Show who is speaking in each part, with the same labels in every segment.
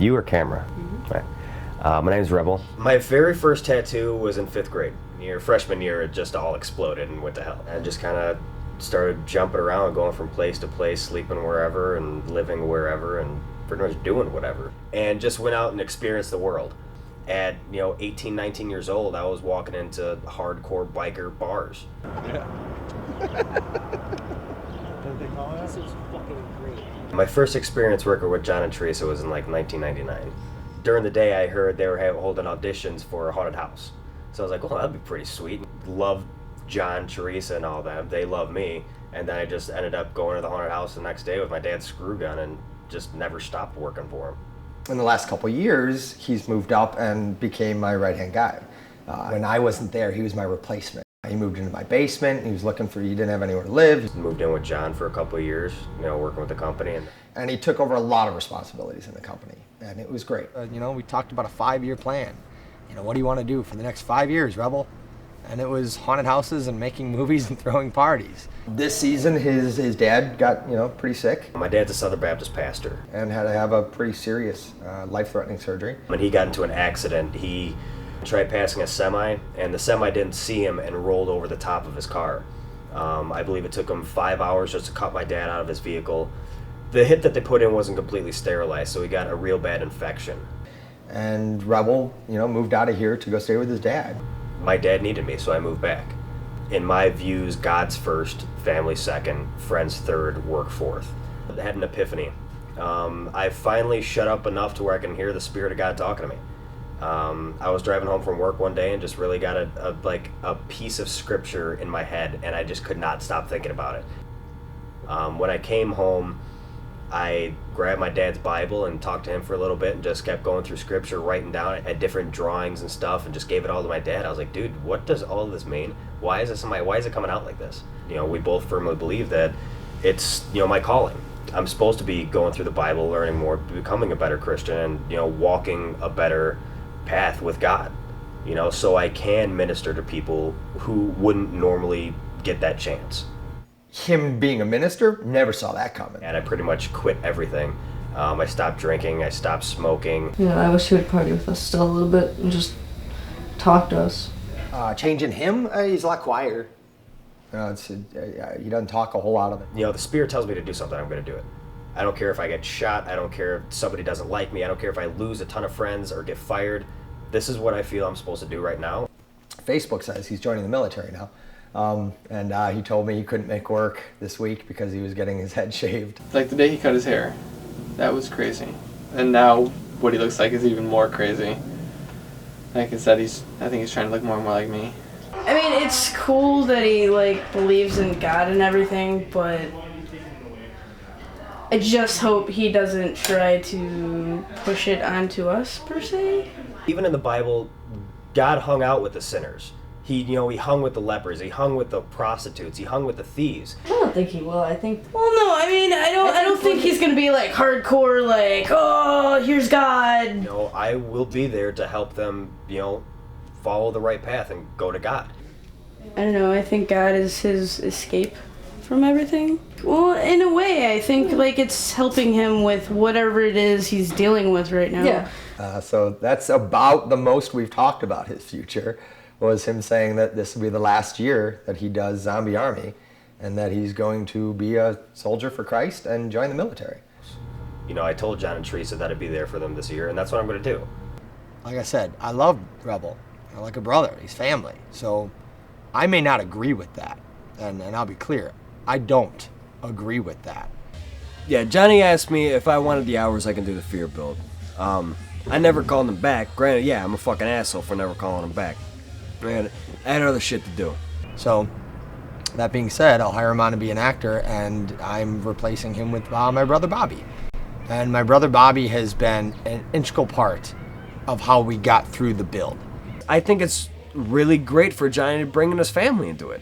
Speaker 1: You or camera?
Speaker 2: Mm-hmm.
Speaker 1: Right. My name's Rebel. My very first tattoo was in 5th grade. Freshman year, it just all exploded and went to hell. I just kind of started jumping around, going from place to place, sleeping wherever and living wherever and pretty much doing whatever. And just went out and experienced the world. At 18, 19 years old, I was walking into hardcore biker bars.
Speaker 2: Yeah. This is fucking great.
Speaker 1: My first experience working with John and Teresa was in like 1999. During the day, I heard they were holding auditions for a haunted house. So I was like, well, that'd be pretty sweet. Love John, Teresa, and all them. They love me. And then I just ended up going to the haunted house the next day with my dad's screw gun and just never stopped working for him.
Speaker 3: In the last couple of years, he's moved up and became my right-hand guy. When I wasn't there, he was my replacement. He moved into my basement. He was looking for, he didn't have anywhere to live.
Speaker 1: Moved in with John for a couple of years, working with the company.
Speaker 3: And he took over a lot of responsibilities in the company, and it was great. We talked about a 5-year plan. What do you want to do for the next 5 years, Rebel? And it was haunted houses and making movies and throwing parties. This season, his dad got, pretty sick.
Speaker 1: My dad's a Southern Baptist pastor.
Speaker 3: And had to have a pretty serious, life-threatening surgery.
Speaker 1: When he got into an accident, he tried passing a semi, and the semi didn't see him and rolled over the top of his car. I believe it took him 5 hours just to cut my dad out of his vehicle. The hit that they put in wasn't completely sterilized, so he got a real bad infection.
Speaker 3: And Rebel, moved out of here to go stay with his dad.
Speaker 1: My dad needed me, so I moved back. In my views, God's first, family second, friends third, work fourth. I had an epiphany. I finally shut up enough to where I can hear the Spirit of God talking to me. I was driving home from work one day and just really got a piece of scripture in my head, and I just could not stop thinking about it. When I came home, I grabbed my dad's Bible and talked to him for a little bit and just kept going through scripture, writing down at different drawings and stuff, and just gave it all to my dad. I was like, dude, what does all of this mean? Why is it coming out like this? We both firmly believe that it's, my calling. I'm supposed to be going through the Bible, learning more, becoming a better Christian, and, walking a better path with God, so I can minister to people who wouldn't normally get that chance.
Speaker 3: Him being a minister, never saw that coming.
Speaker 1: And I pretty much quit everything. I stopped drinking, I stopped smoking.
Speaker 4: I wish he would party with us still a little bit and just talk to us.
Speaker 3: Changing him, he's a lot quieter. He doesn't talk a whole lot of it.
Speaker 1: The Spirit tells me to do something, I'm going to do it. I don't care if I get shot, I don't care if somebody doesn't like me, I don't care if I lose a ton of friends or get fired. This is what I feel I'm supposed to do right now.
Speaker 3: Facebook says he's joining the military now. And he told me he couldn't make work this week because he was getting his head shaved.
Speaker 5: Like the day he cut his hair, that was crazy. And now what he looks like is even more crazy. Like I said, I think he's trying to look more and more like me.
Speaker 4: I mean, it's cool that he believes in God and everything, but I just hope he doesn't try to push it onto us per se.
Speaker 1: Even in the Bible, God hung out with the sinners. He hung with the lepers, he hung with the prostitutes, he hung with the thieves.
Speaker 4: I don't think he will. I think. Well, no. I mean, I don't think he's gonna be hardcore. Oh, here's God.
Speaker 1: I will be there to help them. Follow the right path and go to God.
Speaker 4: I don't know. I think God is his escape from everything. Well, in a way, I think it's helping him with whatever it is he's dealing with right now.
Speaker 3: Yeah. So that's about the most we've talked about his future. Was him saying that this will be the last year that he does Zombie Army and that he's going to be a soldier for Christ and join the military.
Speaker 1: I told John and Teresa that I'd be there for them this year, and that's what I'm going to do.
Speaker 3: Like I said, I love Rebel. I like a brother. He's family. So I may not agree with that. And I'll be clear, I don't agree with that.
Speaker 6: Yeah, Johnny asked me if I wanted the hours I can do the fear build. I never called him back. Granted, yeah, I'm a fucking asshole for never calling him back. Man, I had other shit to do.
Speaker 3: So, that being said, I'll hire him on to be an actor, and I'm replacing him with my brother Bobby. And my brother Bobby has been an integral part of how we got through the build.
Speaker 6: I think it's really great for Johnny bringing his family into it.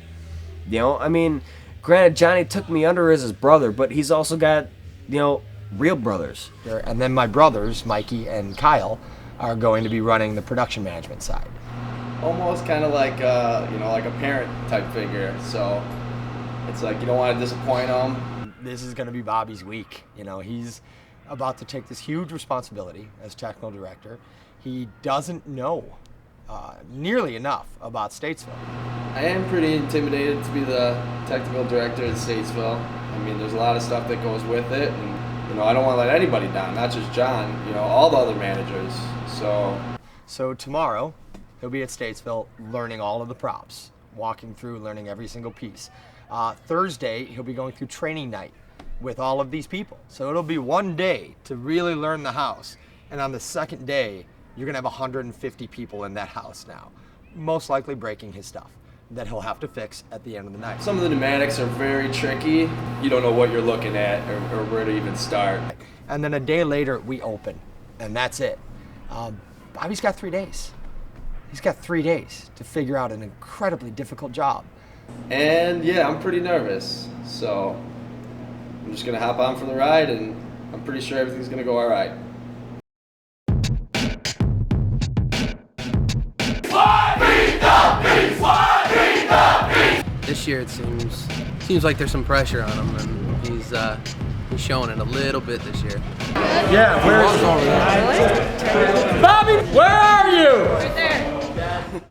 Speaker 6: Granted, Johnny took me under as his brother, but he's also got, real brothers.
Speaker 3: And then my brothers, Mikey and Kyle, are going to be running the production management side.
Speaker 7: Almost kind of like a parent type figure. So it's you don't want to disappoint him.
Speaker 3: This is going to be Bobby's week. He's about to take this huge responsibility as technical director. He doesn't know nearly enough about Statesville.
Speaker 7: I am pretty intimidated to be the technical director at Statesville. I mean, there's a lot of stuff that goes with it, and you know, I don't want to let anybody down, not just John, you know, all the other managers. So
Speaker 3: tomorrow, he'll be at Statesville learning all of the props, walking through, learning every single piece. Thursday, he'll be going through training night with all of these people. So it'll be one day to really learn the house. And on the second day, you're gonna have 150 people in that house now, most likely breaking his stuff that he'll have to fix at the end of the night.
Speaker 7: some of the pneumatics are very tricky. You don't know what you're looking at or where to even start.
Speaker 3: And then a day later, we open, and that's it. Bobby's got 3 days. He's got 3 days to figure out an incredibly difficult job.
Speaker 7: And yeah, I'm pretty nervous. So I'm just gonna hop on for the ride, and I'm pretty sure everything's gonna go all right.
Speaker 8: This year it seems like there's some pressure on him, and he's showing it a little bit this year.
Speaker 2: Yeah, where's Bobby? Where are you? Right there.